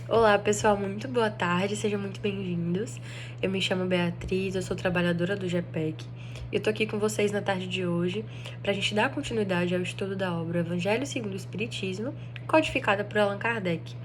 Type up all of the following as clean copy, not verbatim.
Olá, pessoal, muito boa tarde, sejam muito bem-vindos. Eu me chamo Beatriz, eu sou trabalhadora do GPEC. Eu tô aqui com vocês na tarde de hoje para a gente dar continuidade ao estudo da obra Evangelho segundo o Espiritismo, codificada por Allan Kardec.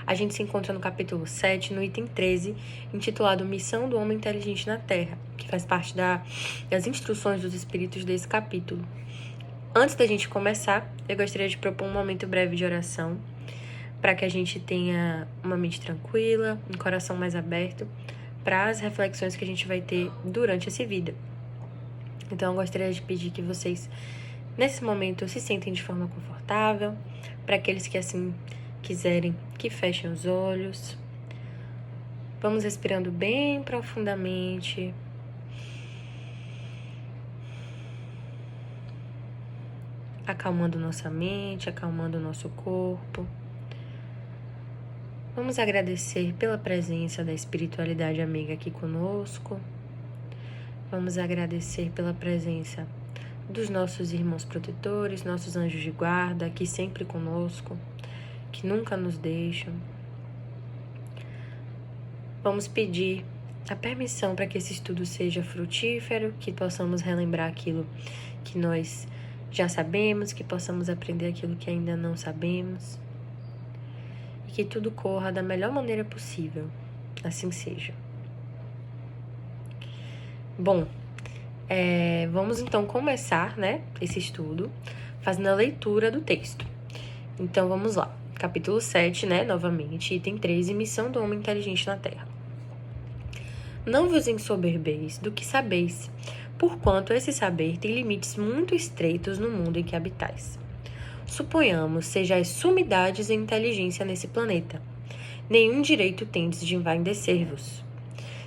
A gente se encontra no capítulo 7, no item 13, intitulado Missão do Homem Inteligente na Terra, que faz parte das instruções dos espíritos desse capítulo. Antes da gente começar, eu gostaria de propor um momento breve de oração, para que a gente tenha uma mente tranquila, um coração mais aberto para as reflexões que a gente vai ter durante essa vida. Então, eu gostaria de pedir que vocês, nesse momento, se sentem de forma confortável, para aqueles que assim quiserem, que fechem os olhos. Vamos respirando bem profundamente. Acalmando nossa mente, acalmando nosso corpo. Vamos agradecer pela presença da espiritualidade amiga aqui conosco. Vamos agradecer pela presença dos nossos irmãos protetores, nossos anjos de guarda, aqui sempre conosco, que nunca nos deixam. Vamos pedir a permissão para que esse estudo seja frutífero, que possamos relembrar aquilo que nós já sabemos, que possamos aprender aquilo que ainda não sabemos. Que tudo corra da melhor maneira possível. Assim seja. Bom, vamos então começar, esse estudo, fazendo a leitura do texto. Então, vamos lá. Capítulo 7, novamente, item 13, Missão do Homem Inteligente na Terra. Não vos ensoberbeis do que sabeis, porquanto esse saber tem limites muito estreitos no mundo em que habitais. Suponhamos sejais sumidades em inteligência nesse planeta. Nenhum direito tendes de envaidecer-vos.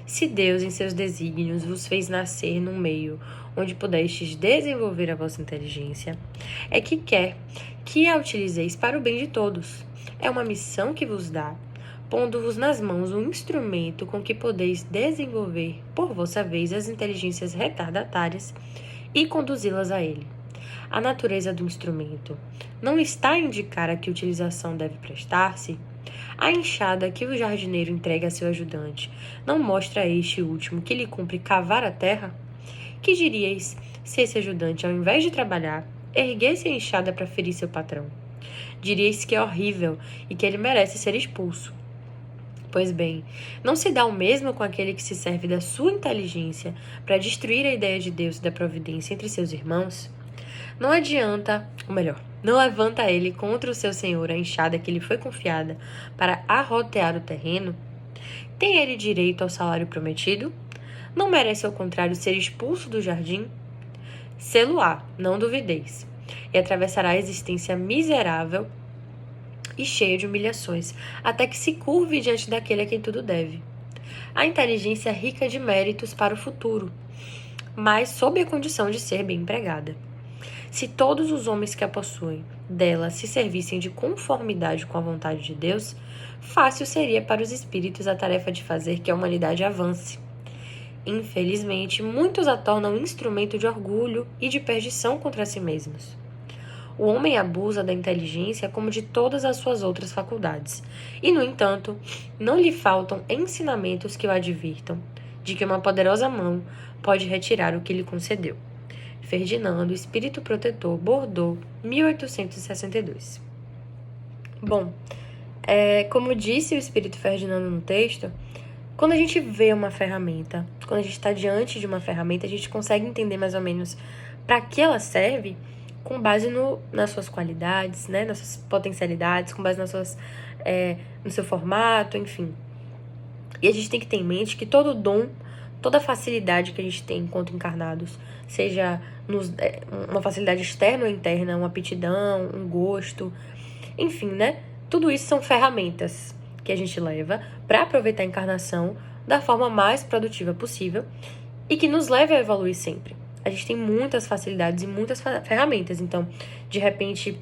Se Deus, em seus desígnios, vos fez nascer num meio onde pudestes desenvolver a vossa inteligência, é que quer que a utilizeis para o bem de todos. É uma missão que vos dá, pondo-vos nas mãos um instrumento com que podeis desenvolver, por vossa vez, as inteligências retardatárias e conduzi-las a ele. A natureza do instrumento não está a indicar a que utilização deve prestar-se? A enxada que o jardineiro entrega a seu ajudante não mostra a este último que lhe cumpre cavar a terra? Que diríeis se esse ajudante, ao invés de trabalhar, erguesse a enxada para ferir seu patrão? Diríeis que é horrível e que ele merece ser expulso. Pois bem, não se dá o mesmo com aquele que se serve da sua inteligência para destruir a ideia de Deus e da providência entre seus irmãos? Não adianta, ou melhor, não levanta ele contra o seu senhor a enxada que lhe foi confiada para arrotear o terreno? Tem ele direito ao salário prometido? Não merece, ao contrário, ser expulso do jardim? Sê-lo-á, não duvideis, e atravessará a existência miserável e cheia de humilhações, até que se curve diante daquele a quem tudo deve. A inteligência é rica de méritos para o futuro, mas sob a condição de ser bem empregada. Se todos os homens que a possuem dela se servissem de conformidade com a vontade de Deus, fácil seria para os espíritos a tarefa de fazer que a humanidade avance. Infelizmente, muitos a tornam instrumento de orgulho e de perdição contra si mesmos. O homem abusa da inteligência como de todas as suas outras faculdades, e, no entanto, não lhe faltam ensinamentos que o advirtam de que uma poderosa mão pode retirar o que lhe concedeu. Ferdinando, Espírito Protetor, Bordeaux, 1862. Bom, como disse o Espírito Ferdinando no texto, quando a gente vê uma ferramenta, quando a gente está diante de uma ferramenta, a gente consegue entender mais ou menos para que ela serve com base nas suas qualidades, nas suas potencialidades, com base no seu formato, enfim. E a gente tem que ter em mente que todo dom, toda facilidade que a gente tem enquanto encarnados, seja uma facilidade externa ou interna, uma aptidão, um gosto, enfim, tudo isso são ferramentas que a gente leva para aproveitar a encarnação da forma mais produtiva possível e que nos leve a evoluir sempre. A gente tem muitas facilidades e muitas ferramentas, então, de repente,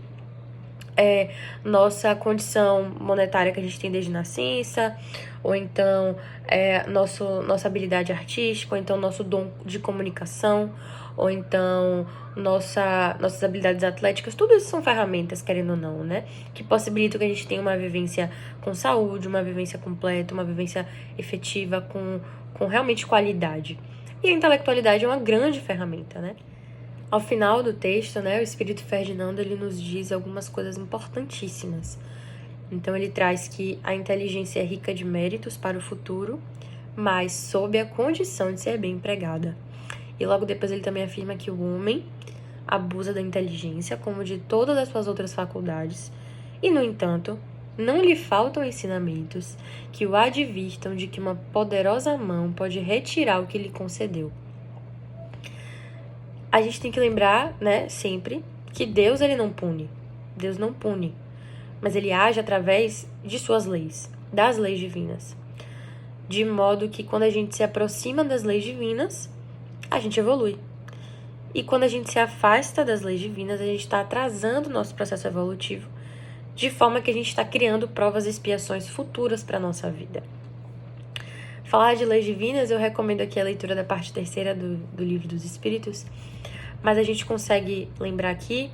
nossa condição monetária que a gente tem desde nascença, ou então nossa habilidade artística, ou então nosso dom de comunicação, ou então nossas habilidades atléticas. Tudo isso são ferramentas, querendo ou não, né? Que possibilitam que a gente tenha uma vivência com saúde, uma vivência completa, uma vivência efetiva, com realmente qualidade. E a intelectualidade é uma grande ferramenta, né? Ao final do texto, né, o Espírito Ferdinando, ele nos diz algumas coisas importantíssimas. Então ele traz que a inteligência é rica de méritos para o futuro, mas sob a condição de ser bem empregada. E logo depois ele também afirma que o homem abusa da inteligência como de todas as suas outras faculdades, e no entanto, não lhe faltam ensinamentos que o advirtam de que uma poderosa mão pode retirar o que lhe concedeu. A gente tem que lembrar, né, sempre, que Deus, ele não pune. Deus não pune. Mas ele age através de suas leis, das leis divinas. De modo que quando a gente se aproxima das leis divinas, a gente evolui. E quando a gente se afasta das leis divinas, a gente está atrasando o nosso processo evolutivo, de forma que a gente está criando provas e expiações futuras para a nossa vida. Falar de leis divinas, eu recomendo aqui a leitura da parte 3ª do Livro dos Espíritos, mas a gente consegue lembrar aqui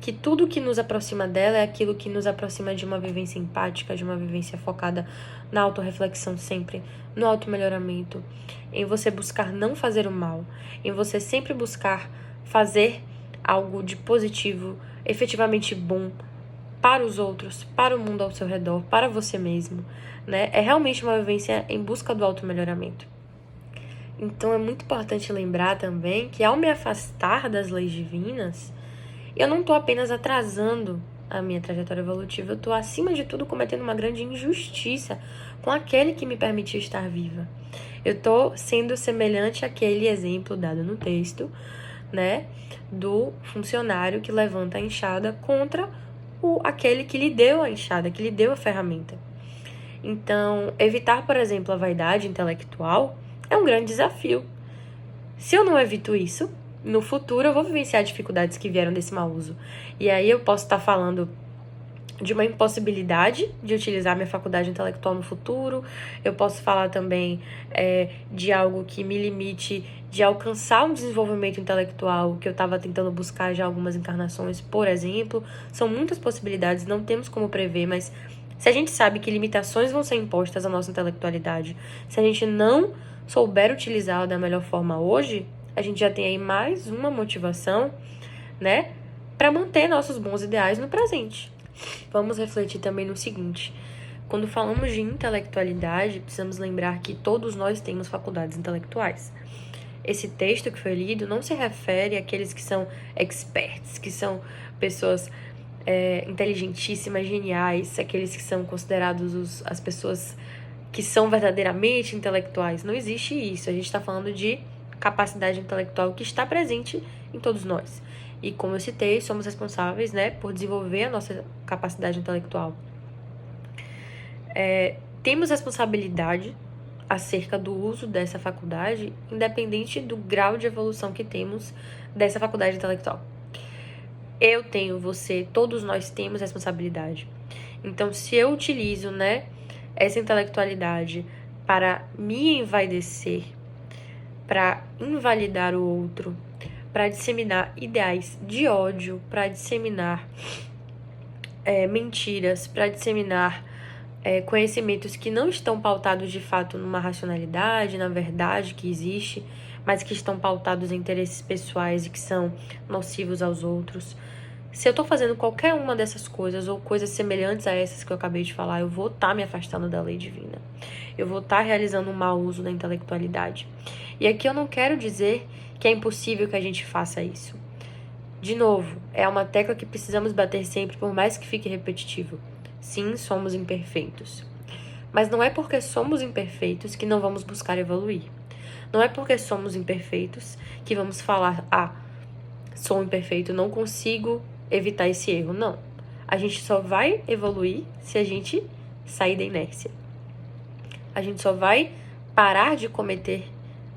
que tudo que nos aproxima dela é aquilo que nos aproxima de uma vivência empática, de uma vivência focada na autorreflexão sempre, no automelhoramento, em você buscar não fazer o mal, em você sempre buscar fazer algo de positivo, efetivamente bom para os outros, para o mundo ao seu redor, para você mesmo, né? É realmente uma vivência em busca do automelhoramento. Então é muito importante lembrar também que ao me afastar das leis divinas, eu não estou apenas atrasando a minha trajetória evolutiva, eu estou, acima de tudo, cometendo uma grande injustiça com aquele que me permitiu estar viva. Eu estou sendo semelhante àquele exemplo dado no texto, né, do funcionário que levanta a enxada contra aquele que lhe deu a enxada, que lhe deu a ferramenta. Então, evitar, por exemplo, a vaidade intelectual é um grande desafio. Se eu não evito isso, no futuro eu vou vivenciar dificuldades que vieram desse mau uso. E aí eu posso estar falando de uma impossibilidade de utilizar minha faculdade intelectual no futuro. Eu posso falar também de algo que me limite de alcançar um desenvolvimento intelectual que eu estava tentando buscar já algumas encarnações, por exemplo. São muitas possibilidades, não temos como prever, mas se a gente sabe que limitações vão ser impostas à nossa intelectualidade, se a gente não souber utilizá-la da melhor forma hoje, a gente já tem aí mais uma motivação, né, para manter nossos bons ideais no presente. Vamos refletir também no seguinte: quando falamos de intelectualidade, precisamos lembrar que todos nós temos faculdades intelectuais. Esse texto que foi lido não se refere àqueles que são experts, que são pessoas inteligentíssimas, geniais, aqueles que são considerados as pessoas que são verdadeiramente intelectuais. Não existe isso. A gente está falando de capacidade intelectual que está presente em todos nós. E como eu citei, somos responsáveis, né, por desenvolver a nossa capacidade intelectual. Temos responsabilidade acerca do uso dessa faculdade, independente do grau de evolução que temos dessa faculdade intelectual. Eu tenho, você, todos nós temos responsabilidade. Então, se eu utilizo, né, essa intelectualidade para me envaidecer, para invalidar o outro, para disseminar ideais de ódio, para disseminar mentiras, para disseminar conhecimentos que não estão pautados de fato numa racionalidade, na verdade que existe, mas que estão pautados em interesses pessoais e que são nocivos aos outros. Se eu estou fazendo qualquer uma dessas coisas ou coisas semelhantes a essas que eu acabei de falar, eu vou estar me afastando da lei divina. Eu vou estar realizando um mau uso da intelectualidade. E aqui eu não quero dizer que é impossível que a gente faça isso. De novo, é uma tecla que precisamos bater sempre, por mais que fique repetitivo. Sim, somos imperfeitos. Mas não é porque somos imperfeitos que não vamos buscar evoluir. Não é porque somos imperfeitos que vamos falar, sou imperfeito, não consigo evitar esse erro. Não. A gente só vai evoluir se a gente sair da inércia. A gente só vai parar de cometer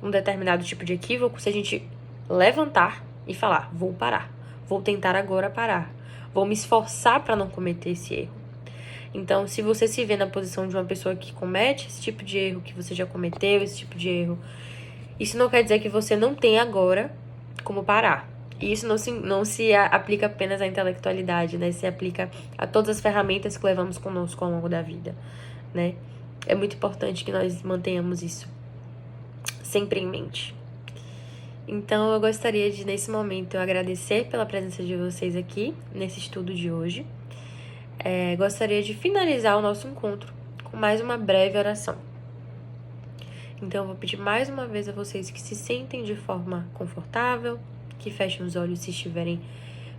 um determinado tipo de equívoco se a gente levantar e falar, vou parar. Vou tentar agora parar. vou me esforçar para não cometer esse erro. Então, se você se vê na posição de uma pessoa que comete esse tipo de erro, que você já cometeu esse tipo de erro, isso não quer dizer que você não tem agora como parar. E isso não se aplica apenas à intelectualidade, né? Se aplica a todas as ferramentas que levamos conosco ao longo da vida, né? É muito importante que nós mantenhamos isso sempre em mente. Então, eu gostaria de, nesse momento, agradecer pela presença de vocês aqui, nesse estudo de hoje. Gostaria de finalizar o nosso encontro com mais uma breve oração. Então, eu vou pedir mais uma vez a vocês que se sentem de forma confortável, que fechem os olhos se estiverem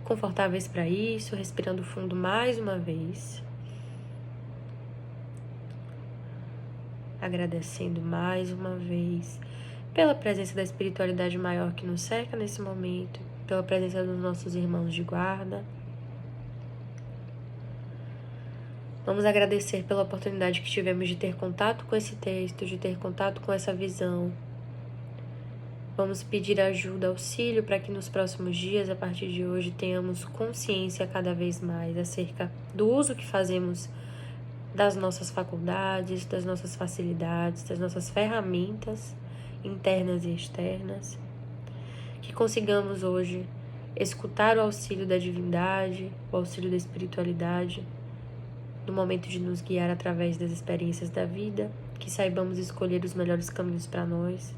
confortáveis para isso, respirando fundo mais uma vez. Agradecendo mais uma vez pela presença da espiritualidade maior que nos cerca nesse momento, pela presença dos nossos irmãos de guarda. Vamos agradecer pela oportunidade que tivemos de ter contato com esse texto, de ter contato com essa visão. Vamos pedir ajuda, auxílio, para que nos próximos dias, a partir de hoje, tenhamos consciência cada vez mais acerca do uso que fazemos das nossas faculdades, das nossas facilidades, das nossas ferramentas internas e externas. Que consigamos hoje escutar o auxílio da divindade, o auxílio da espiritualidade, no momento de nos guiar através das experiências da vida, que saibamos escolher os melhores caminhos para nós.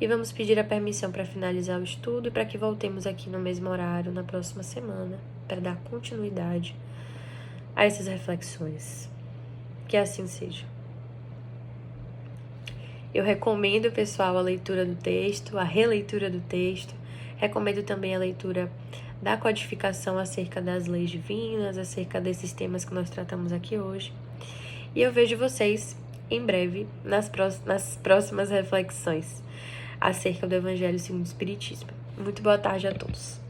E vamos pedir a permissão para finalizar o estudo e para que voltemos aqui no mesmo horário na próxima semana, para dar continuidade a essas reflexões. Que assim seja. Eu recomendo, pessoal, a leitura do texto, a releitura do texto. Recomendo também a leitura da codificação acerca das leis divinas, acerca desses temas que nós tratamos aqui hoje. E eu vejo vocês em breve nas próximas reflexões acerca do Evangelho segundo o Espiritismo. Muito boa tarde a todos.